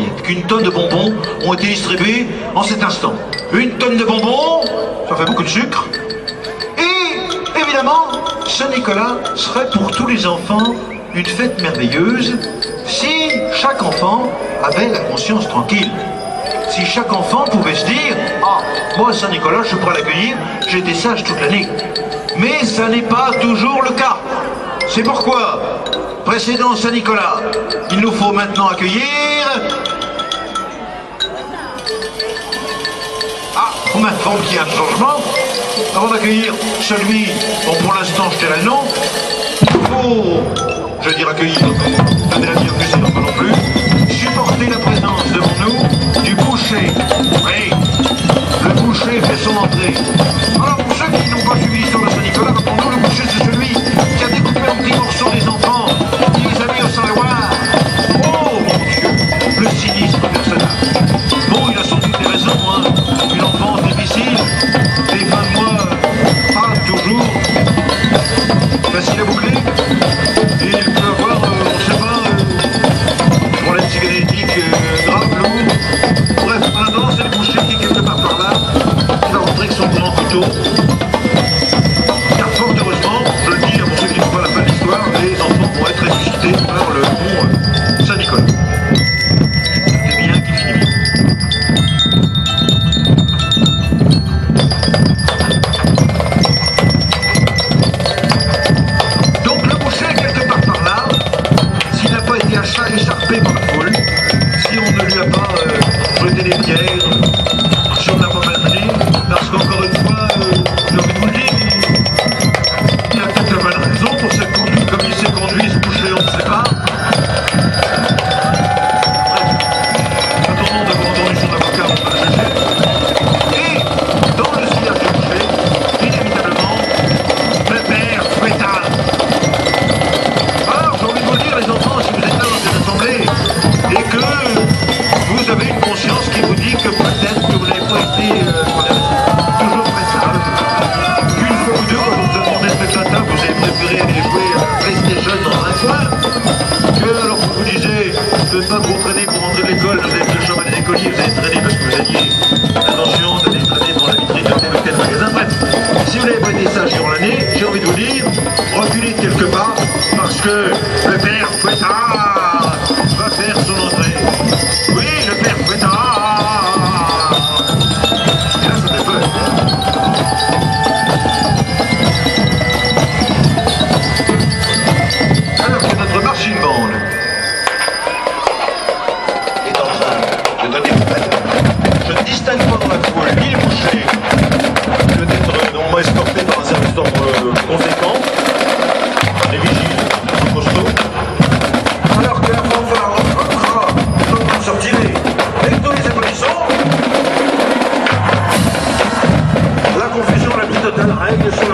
croyez qu'une tonne de bonbons ont été distribués en cet instant? Une tonne de bonbons, ça fait beaucoup de sucre. Et évidemment, Saint-Nicolas serait pour tous les enfants une fête merveilleuse si chaque enfant avait la conscience tranquille. Si chaque enfant pouvait se dire « Ah, moi Saint-Nicolas, je pourrais l'accueillir, j'ai été sage toute l'année. » Mais ça n'est pas toujours le cas. C'est pourquoi, précédant Saint-Nicolas, il nous faut maintenant accueillir... Ah, on m'informe qu'il y a un changement. Avant d'accueillir celui dont pour l'instant je dirais le nom, il faut, je veux dire accueillir, donner la bienvenue, c'est pas non plus, supporter la présence devant nous du boucher. Oui, le boucher fait son entrée. Alors pour ceux qui n'ont pas suivi l'histoire de Saint-Nicolas, pour nous le boucher c'est celui qui a découpé en petits morceaux des enfants, qui les a mis au savoir. Oh mon Dieu, le sinistre personnage. Bon, il a sans doute des raisons, hein. Une enfance difficile, des fins de mois pas toujours facile à boucler. Et il peut avoir, on ne sait pas, problème psychanalytique grave, lourd. Bref, maintenant c'est le boucher qui est quelque part par là, qui va rentrer avec son grand couteau. Car fort heureusement, je le dis pour ceux qui ne voient pas la fin de l'histoire, les enfants vont être ressuscités par le bon Saint-Nicolas. C'est bien qui finit bien. Donc le boucher est quelque part par là, s'il n'a pas été écharpé par la foule, si on ne lui a pas jeté des pierres, si on ne l'a pas malmené, parce qu'encore une fois, j'ai envie de vous le dire, il a peut-être la bonne raison pour s'être conduit comme il s'est conduit, ce boucher, on ne sait pas. Attendons d'avoir entendu son avocat avant de le juger. Et dans le sillage du boucher, inévitablement, le père fouettard. Alors, j'ai envie de vous le dire, les enfants, si vous êtes là dans cette assemblée, et que vous avez une conscience qui vous dit que peut-être que vous n'avez pas été toujours très sage, qu'une fois ou deux, quand on vous a demandé de mettre la table, vous avez préféré aller jouer à PlayStation dans un coin, que alors qu'on vous disait de ne pas vous entraîner pour rentrer de l'école, vous avez fait le chemin des écoliers, vous avez traîné parce que vous aviez l'intention d'aller traîner dans la vitrine de tel ou tel magasin. Bref, si vous n'avez pas été sage durant l'année, j'ai envie de vous dire, reculez de quelque part, parce que le père fouettard va faire son entrée. Oui, le père fouettard. Et là, ça fait peur. Alors que notre marching band est en train de donner une balle, je ne distingue pas dans la foule ni le boucher, peut-être normalement escorté par un service d'ordre conséquent, les vigiles, sont costauds, alors que la fanfare rentrera, est en train de se retirer, et que tous les applaudissons, la confusion la plus totale règne sur